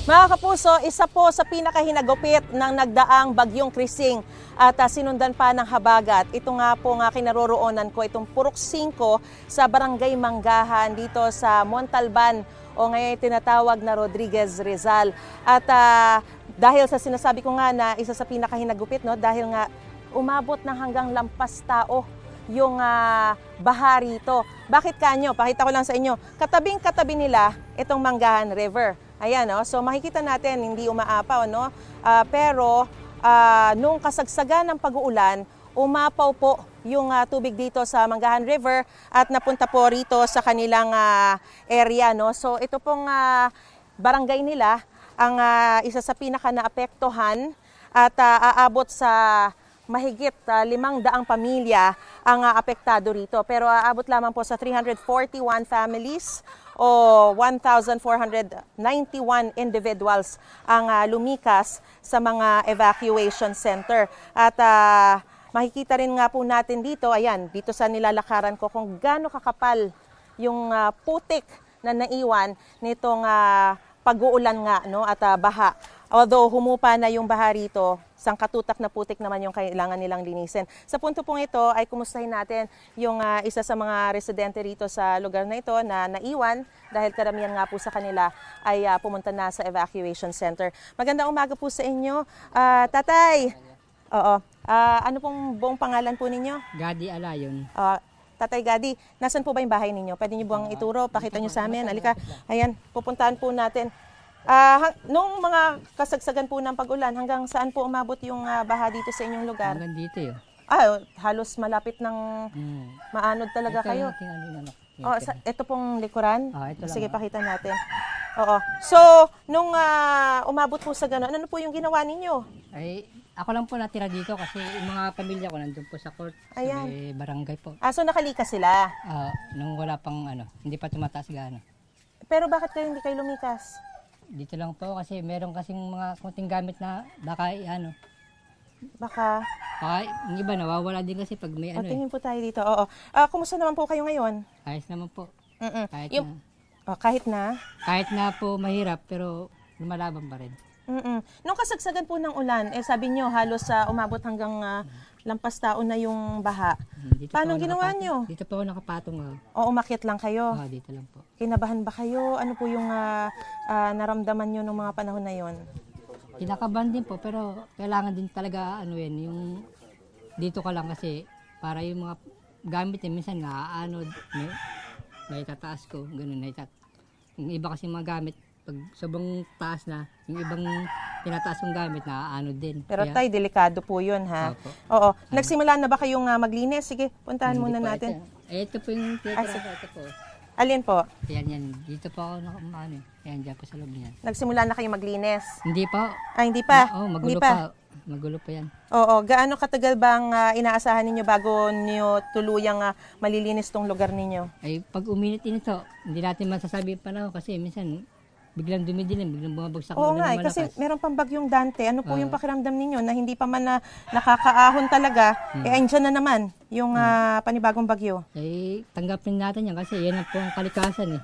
Mga kapuso, isa po sa pinakahinagupit ng nagdaang bagyong Krising at sinundan pa ng habagat. Ito nga po nga kinaroroonan ko, itong Purok 5 sa Barangay Manggahan dito sa Montalban o ngayon tinatawag na Rodriguez Rizal. At dahil sa sinasabi ko nga na isa sa pinakahinagupit, no, dahil nga umabot ng hanggang lampas tao yung baha rito. Bakit kanyo? Pakita ko lang sa inyo. Katabing-katabi nila itong Manggahan River. Ayan, no? So makikita natin, hindi umaapaw, no? Pero nung kasagsagan ng pag-uulan, umapaw po yung tubig dito sa Manggahan River at napunta po rito sa kanilang area, no? So ito pong barangay nila ang isa sa pinaka-naapektuhan at aabot sa mahigit 500 pamilya ang apektado rito. Pero aabot lamang po sa 341 families o 1,491 individuals ang lumikas sa mga evacuation center. At makikita rin nga po natin dito, ayan, dito sa nilalakaran ko kung gaano kakapal yung putik na naiwan nitong pag-uulan nga, no, at baha. Although humupa na yung baha rito, sangkatutak na putik naman yung kailangan nilang linisin. Sa punto pong ito ay kumustahin natin yung isa sa mga residente rito sa lugar na ito na naiwan dahil karamihan nga po sa kanila ay pumunta na sa evacuation center. Magandang umaga po sa inyo. Tatay, oo. Ano pong buong pangalan po ninyo? Gadi Alayon. Tatay Gadi, nasan po ba yung bahay ninyo? Pwede niyo buwang ituro? Pakita niyo sa amin. Halika, ayan, pupuntahan po natin. Nung mga kasagsagan po ng pag-ulan, hanggang saan po umabot yung baha dito sa inyong lugar? Hanggang dito yun. Halos malapit ng maanod talaga kayo. Ito pong likuran? Ito lang. Sige, pakita natin. Oo. So, nung umabot po sa gano'n, ano po yung ginawa ninyo? Ay, ako lang po natira dito kasi yung mga pamilya ko nandun po sa court, sa barangay po. So nakalikas sila? Nung wala pang hindi pa tumataas gano'n. Pero bakit kayo hindi kayo lumikas? Dito lang po kasi meron kasing mga kunting gamit na baka Baka yung iba nawawala din kasi pag may tingin po tayo dito. Oo. Kumusta naman po kayo ngayon? Ayos naman po. Kahit na? Kahit na po mahirap pero lumalaban pa rin. Nung kasagsagan po ng ulan, sabi nyo halos umabot hanggang lampas taon na yung baha. Paano ginawa nyo? Dito po ako nakapatong. O umakyat lang kayo? Dito lang po. Kinabahan ba kayo? Ano po yung naramdaman nyo nung mga panahon na yon? Kinakabahan din po pero kailangan din talaga yung dito ka lang kasi para yung mga gamit minsan naaanod, may tataas ko, ganun yung iba kasi mga gamit pag sobrang taas na, yung ibang tinataas yung gamit naaanod din. Pero tay, delikado po yun, ha? Opo. Oo. Nagsimula na ba kayong maglinis? Sige, puntahan muna natin. Ito po yung ito po. Alin po? Yan. Dito po ako Yan, dyan po sa loob niyan. Nagsimula na kayong maglinis? Hindi po. Hindi pa? Magulo pa. Magulo pa yan. Oo. Gaano katagal bang inaasahan ninyo bago niyo tuluyang malilinis tong lugar ninyo? Ay, pag uminit-init to, hindi natin masasabi pa na kasi minsan biglang dumidilim, biglang bumabagsak. Oo nga, kasi meron pang bagyong Dante. Ano po yung pakiramdam ninyo na hindi pa man nakakaahon talaga, andyan na naman yung panibagong bagyo? Tanggapin natin yan kasi yan po ang kalikasan eh.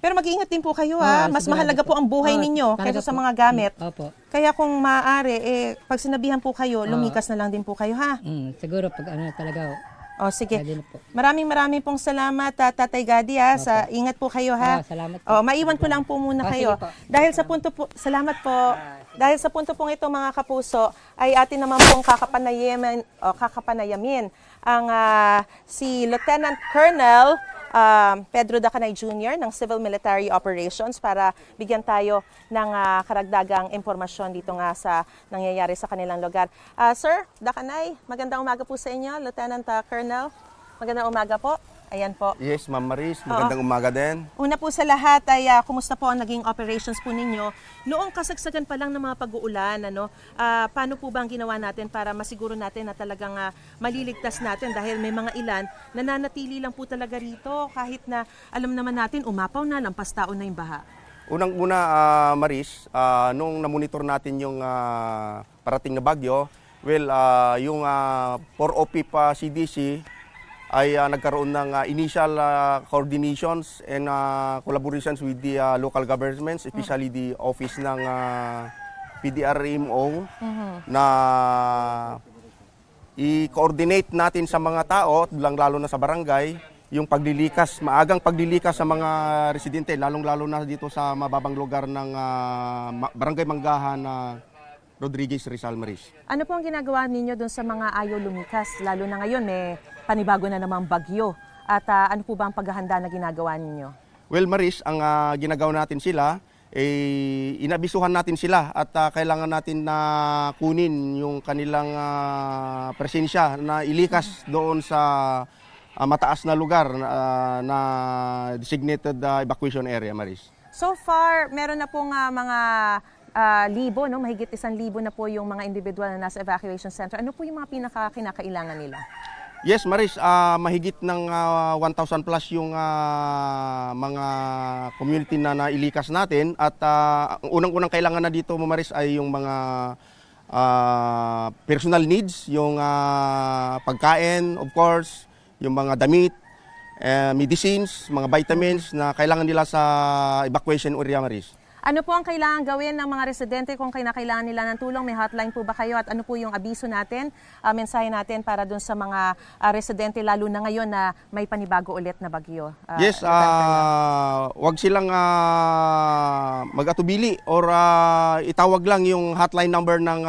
Pero mag-iingat din po kayo mas mahalaga po ang buhay ninyo kaysa sa mga gamit. Opo. Kaya kung maaari, pag sinabihan po kayo, lumikas na lang din po kayo, ha? Siguro pag talaga. Sige. Maraming pong salamat, Tatay Gadi, ha. Ingat po kayo, ha. Salamat po. Maiwan ko lang po muna kayo. Dahil sa punto po, salamat po. Dahil sa punto pong ito, mga kapuso, ay atin naman pong kakapanayamin ang si Lieutenant Colonel Pedro Dacanay Jr. ng Civil Military Operations para bigyan tayo ng karagdagang impormasyon dito nga sa nangyayari sa kanilang lugar. Sir Dacanay, magandang umaga po sa inyo, Lieutenant Colonel. Magandang umaga po. Ayan po. Yes, Ma'am Maris. Magandang umaga din. Una po sa lahat ay kumusta po ang naging operations po ninyo? Noong kasagsagan pa lang ng mga pag-uulan, paano po ba ang ginawa natin para masiguro natin na talagang maliligtas natin dahil may mga ilan na nanatili lang po talaga rito kahit na alam naman natin umapaw na, lampas taon na yung baha? Unang-una, Maris, nung namonitor natin yung parating na bagyo, yung 4OP pa CDC, ay nagkaroon ng initial coordinations and collaborations with the local governments, especially the office ng PDRMO na i-coordinate natin sa mga tao, lalo na sa barangay, yung paglilikas, maagang paglilikas sa mga residente, lalong-lalo na dito sa mababang lugar ng Barangay Manggahan na Rodriguez, Rizal, Maris. Ano po ang ginagawa ninyo doon sa mga ayaw lumikas? Lalo na ngayon, may panibago na namang bagyo. At ano po ba ang paghahanda na ginagawa ninyo? Well, Maris, ang ginagawa natin sila, inabisuhan natin sila at kailangan natin na kunin yung kanilang presensya na ilikas doon sa mataas na lugar na designated evacuation area, Maris. So far, meron na pong mga libo, no? Mahigit 1,000 na po yung mga individual na nasa evacuation center. Ano po yung mga pinaka-kinakailangan nila? Yes, Maris, mahigit ng 1,000 plus yung mga community na nailikas natin at unang-unang kailangan na dito, Maris, ay yung mga personal needs, yung pagkain, of course, yung mga damit, medicines, mga vitamins na kailangan nila sa evacuation area, Maris. Ano po ang kailangan gawin ng mga residente kung kailangan nila ng tulong? May hotline po ba kayo? At ano po yung abiso natin, mensahe natin para dun sa mga residente, lalo na ngayon na may panibago ulit na bagyo? Yes, wag silang mag-atubili or itawag lang yung hotline number ng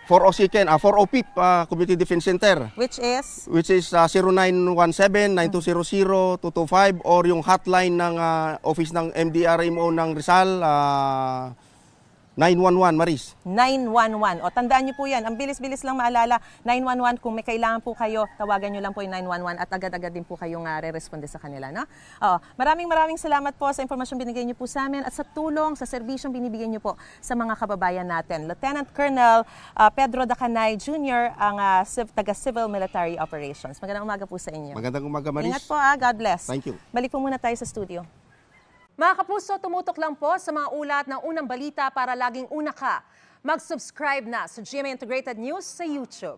4OPIP Community Defense Center. Which is? Which is 0917-9200-225 or yung hotline ng office ng MDRMO ng Rizal, 911, Maris. 911. O, tandaan niyo po yan. Ang bilis-bilis lang maalala. 911, kung may kailangan po kayo, tawagan niyo lang po yung 911 at agad-agad din po kayong re-responde sa kanila. No? O, maraming salamat po sa impormasyon binigay niyo po sa amin at sa tulong, sa serbisyong binibigyan niyo po sa mga kababayan natin. Lieutenant Colonel Pedro Dacanay Jr., ang taga-Civil Military Operations. Magandang umaga po sa inyo. Magandang umaga, Maris. Ingat po, God bless. Thank you. Balik po muna tayo sa studio. Mga kapuso, tumutok lang po sa mga ulat ng unang balita para laging una ka. Mag-subscribe na sa GMA Integrated News sa YouTube.